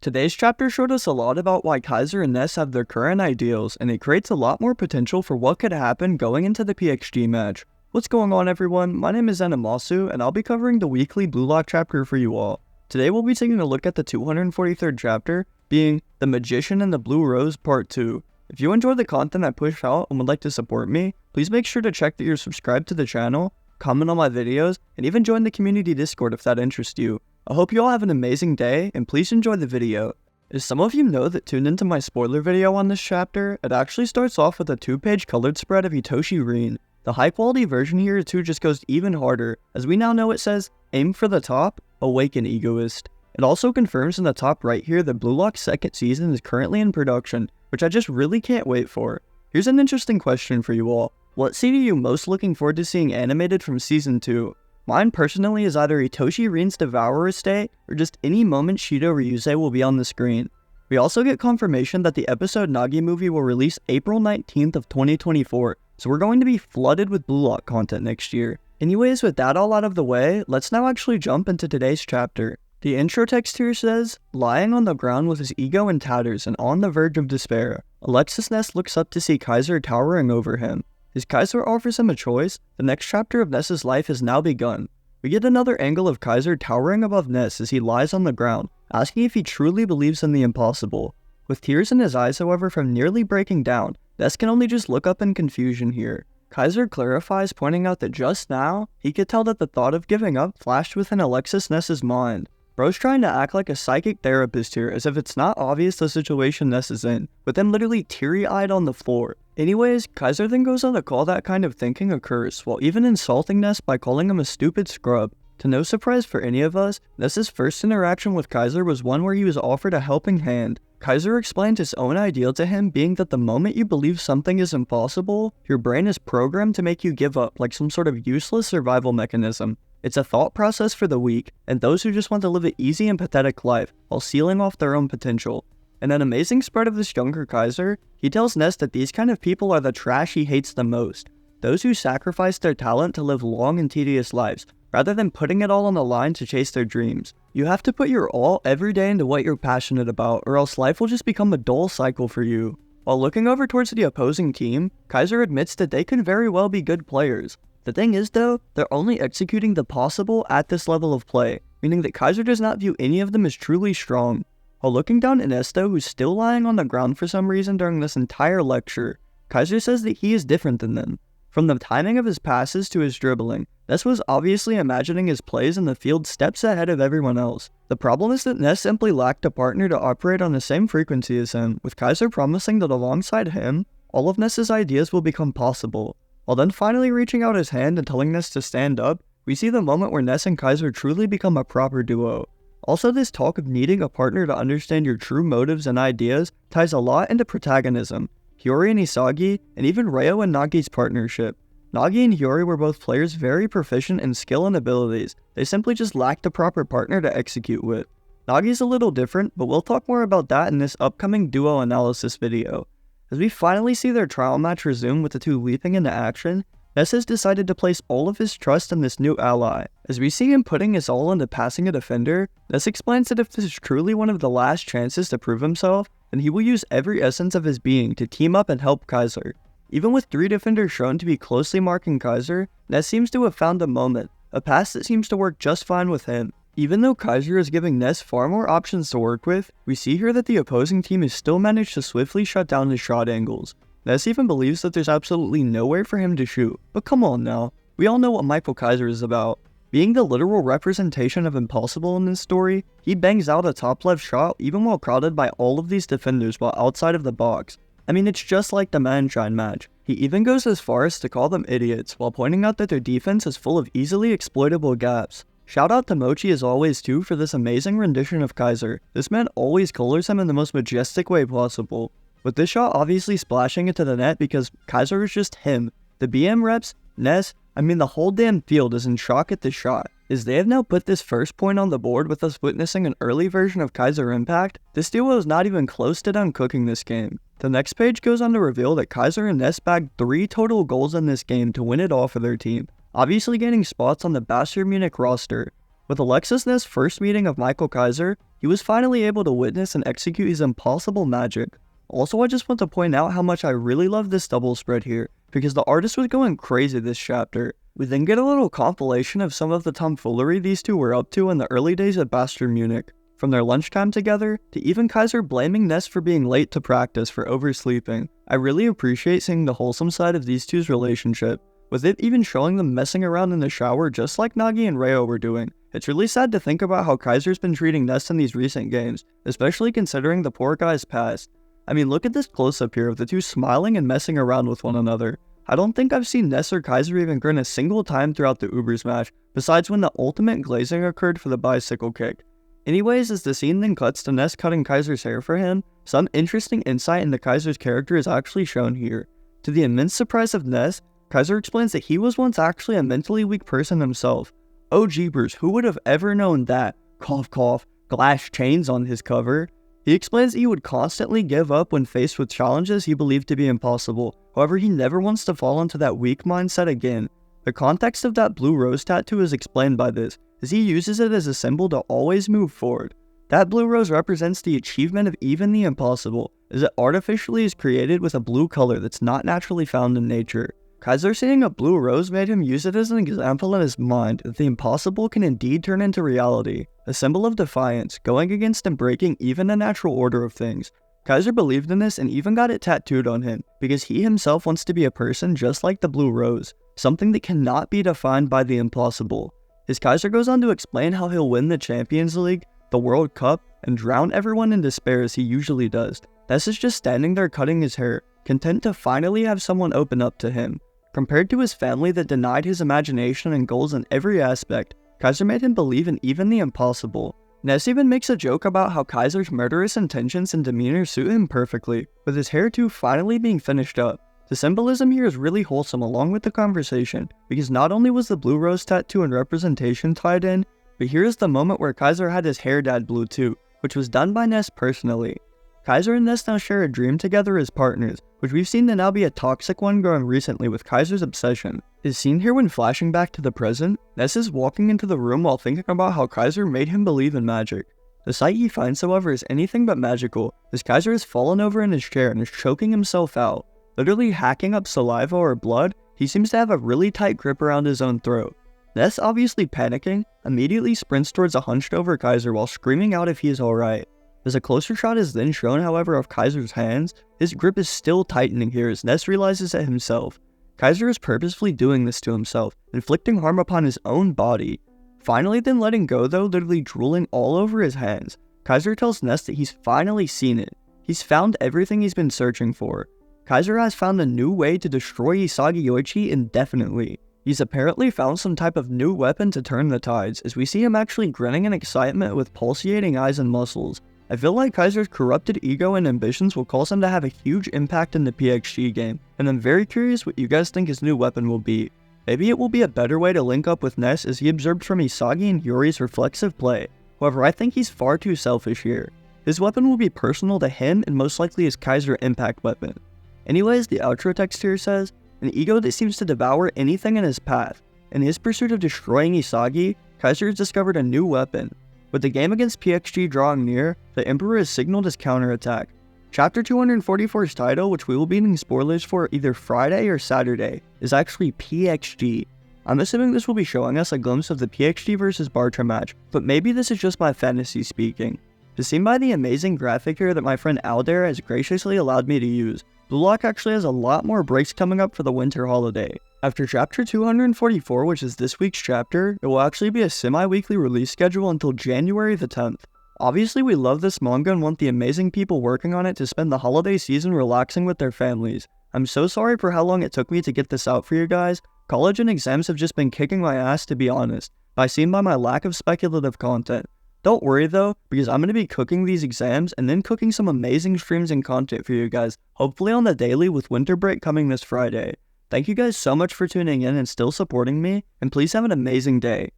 Today's chapter showed us a lot about why Kaiser and Ness have their current ideals, and it creates a lot more potential for what could happen going into the PXG match. What's going on, everyone? My name is Animasu, and I'll be covering the weekly Blue Lock chapter for you all. Today we'll be taking a look at the 243rd chapter, being The Magician and the Blue Rose Part 2. If you enjoy the content I push out and would like to support me, please make sure to check that you're subscribed to the channel, comment on my videos, and even join the community Discord if that interests you. I hope you all have an amazing day, and please enjoy the video. As some of you know that tuned into my spoiler video on this chapter, it actually starts off with a 2-page colored spread of Hitoshi Rin. The high quality version here too just goes even harder, as we now know it says, "Aim for the top, awaken egoist." It also confirms in the top right here that Blue Lock's second season is currently in production, which I just really can't wait for. Here's an interesting question for you all. What scene are you most looking forward to seeing animated from season 2? Mine personally is either Hitoshi Rin's Devourer state, or just any moment Shido Ryusei will be on the screen. We also get confirmation that the episode Nagi movie will release April 19th of 2024, so we're going to be flooded with Blue Lock content next year. Anyways, with that all out of the way, let's now actually jump into today's chapter. The intro text here says, lying on the ground with his ego in tatters and on the verge of despair, Alexis Ness looks up to see Kaiser towering over him. As Kaiser offers him a choice, the next chapter of Ness's life has now begun. We get another angle of Kaiser towering above Ness as he lies on the ground, asking if he truly believes in the impossible. With tears in his eyes, however, from nearly breaking down, Ness can only just look up in confusion here. Kaiser clarifies, pointing out that just now, he could tell that the thought of giving up flashed within Alexis Ness's mind. Bro's trying to act like a psychic therapist here, as if it's not obvious the situation Ness is in, with them literally teary-eyed on the floor. Anyways, Kaiser then goes on to call that kind of thinking a curse, while even insulting Ness by calling him a stupid scrub. To no surprise for any of us, Ness's first interaction with Kaiser was one where he was offered a helping hand. Kaiser explained his own ideal to him being that the moment you believe something is impossible, your brain is programmed to make you give up like some sort of useless survival mechanism. It's a thought process for the weak, and those who just want to live an easy and pathetic life, while sealing off their own potential. In an amazing spread of this younger Kaiser, he tells Ness that these kind of people are the trash he hates the most. Those who sacrifice their talent to live long and tedious lives, rather than putting it all on the line to chase their dreams. You have to put your all every day into what you're passionate about, or else life will just become a dull cycle for you. While looking over towards the opposing team, Kaiser admits that they could very well be good players. The thing is though, they're only executing the possible at this level of play, meaning that Kaiser does not view any of them as truly strong. While looking down at Ness though, who's still lying on the ground for some reason during this entire lecture, Kaiser says that he is different than them. From the timing of his passes to his dribbling, Ness was obviously imagining his plays in the field steps ahead of everyone else. The problem is that Ness simply lacked a partner to operate on the same frequency as him, with Kaiser promising that alongside him, all of Ness's ideas will become possible. While then finally reaching out his hand and telling Ness to stand up, we see the moment where Ness and Kaiser truly become a proper duo. Also, this talk of needing a partner to understand your true motives and ideas ties a lot into protagonism. Hiyori and Isagi, and even Ryo and Nagi's partnership. Nagi and Hiyori were both players very proficient in skill and abilities, they simply just lacked a proper partner to execute with. Nagi's a little different, but we'll talk more about that in this upcoming duo analysis video. As we finally see their trial match resume with the two leaping into action, Ness has decided to place all of his trust in this new ally. As we see him putting his all into passing a defender, Ness explains that if this is truly one of the last chances to prove himself, then he will use every essence of his being to team up and help Kaiser. Even with 3 defenders shown to be closely marking Kaiser, Ness seems to have found a moment, a pass that seems to work just fine with him. Even though Kaiser is giving Ness far more options to work with, we see here that the opposing team has still managed to swiftly shut down his shot angles. Ness even believes that there's absolutely nowhere for him to shoot, but come on now, we all know what Michael Kaiser is about. Being the literal representation of impossible in this story, he bangs out a top left shot even while crowded by all of these defenders while outside of the box. I mean, it's just like the Manshine match. He even goes as far as to call them idiots, while pointing out that their defense is full of easily exploitable gaps. Shout out to Mochi as always too for this amazing rendition of Kaiser. This man always colors him in the most majestic way possible. With this shot obviously splashing into the net because Kaiser is just him. The BM reps, Ness, I mean the whole damn field is in shock at this shot. As they have now put this first point on the board with us witnessing an early version of Kaiser Impact, this duo is not even close to done cooking this game. The next page goes on to reveal that Kaiser and Ness bagged 3 total goals in this game to win it all for their team, obviously gaining spots on the Bastard Munich roster. With Alexis Ness' first meeting of Michael Kaiser, He was finally able to witness and execute his impossible magic. Also, I just want to point out how much I really love this double spread here, because the artist was going crazy this chapter. We then get a little compilation of some of the tomfoolery these two were up to in the early days at Bastard Munich. From their lunchtime together, to even Kaiser blaming Ness for being late to practice for oversleeping. I really appreciate seeing the wholesome side of these two's relationship, with it even showing them messing around in the shower just like Nagi and Reo were doing. It's really sad to think about how Kaiser's been treating Ness in these recent games, especially considering the poor guy's past. I mean, look at this close-up here of the two smiling and messing around with one another. I don't think I've seen Ness or Kaiser even grin a single time throughout the Ubers match, besides when the ultimate glazing occurred for the bicycle kick. Anyways, as the scene then cuts to Ness cutting Kaiser's hair for him, some interesting insight into Kaiser's character is actually shown here. To the immense surprise of Ness, Kaiser explains that he was once actually a mentally weak person himself. Oh jeepers, who would have ever known that? Cough cough, glass chains on his cover. He explains that he would constantly give up when faced with challenges he believed to be impossible. However, he never wants to fall into that weak mindset again. The context of that blue rose tattoo is explained by this, as he uses it as a symbol to always move forward. That blue rose represents the achievement of even the impossible, as it artificially is created with a blue color that's not naturally found in nature. Kaiser seeing a blue rose made him use it as an example in his mind that the impossible can indeed turn into reality, a symbol of defiance, going against and breaking even the natural order of things. Kaiser believed in this and even got it tattooed on him, because he himself wants to be a person just like the blue rose, something that cannot be defined by the impossible. As Kaiser goes on to explain how he'll win the Champions League, the World Cup, and drown everyone in despair as he usually does, Ness is just standing there cutting his hair, content to finally have someone open up to him. Compared to his family that denied his imagination and goals in every aspect, Kaiser made him believe in even the impossible. Ness even makes a joke about how Kaiser's murderous intentions and demeanor suit him perfectly, with his hair too finally being finished up. The symbolism here is really wholesome along with the conversation, because not only was the blue rose tattoo and representation tied in, but here is the moment where Kaiser had his hair dyed blue too, which was done by Ness personally. Kaiser and Ness now share a dream together as partners, which we've seen to now be a toxic one growing recently with Kaiser's obsession. Is seen here when flashing back to the present, Ness is walking into the room while thinking about how Kaiser made him believe in magic. The sight he finds, however, is anything but magical, as Kaiser has fallen over in his chair and is choking himself out. Literally hacking up saliva or blood, he seems to have a really tight grip around his own throat. Ness, obviously panicking, immediately sprints towards a hunched over Kaiser while screaming out if he is alright. As a closer shot is then shown, however, of Kaiser's hands, his grip is still tightening here as Ness realizes it himself. Kaiser is purposefully doing this to himself, inflicting harm upon his own body. Finally then letting go though, literally drooling all over his hands, Kaiser tells Ness that he's finally seen it. He's found everything he's been searching for. Kaiser has found a new way to destroy Isagi Yoichi indefinitely. He's apparently found some type of new weapon to turn the tides, as we see him actually grinning in excitement with pulsating eyes and muscles. I feel like Kaiser's corrupted ego and ambitions will cause him to have a huge impact in the PXG game, and I'm very curious what you guys think his new weapon will be. Maybe it will be a better way to link up with Ness as he observed from Isagi and Yuri's reflexive play. However, I think he's far too selfish here. His weapon will be personal to him and most likely his Kaiser impact weapon. Anyways, the outro text here says, an ego that seems to devour anything in his path. In his pursuit of destroying Isagi, Kaiser has discovered a new weapon. With the game against PXG drawing near, the Emperor has signaled his counterattack. Chapter 244's title, which we will be getting spoilers for either Friday or Saturday, is actually PXG. I'm assuming this will be showing us a glimpse of the PXG vs Bartra match, but maybe this is just my fantasy speaking. As seen by the amazing graphic here that my friend Aldair has graciously allowed me to use, Blue Lock actually has a lot more breaks coming up for the winter holiday. After chapter 244, which is this week's chapter, it will actually be a semi-weekly release schedule until January the 10th. Obviously we love this manga and want the amazing people working on it to spend the holiday season relaxing with their families. I'm so sorry for how long it took me to get this out for you guys. College and exams have just been kicking my ass, to be honest, seen by my lack of speculative content. Don't worry though, because I'm going to be cooking these exams and then cooking some amazing streams and content for you guys, hopefully on the daily with winter break coming this Friday. Thank you guys so much for tuning in and still supporting me, and please have an amazing day.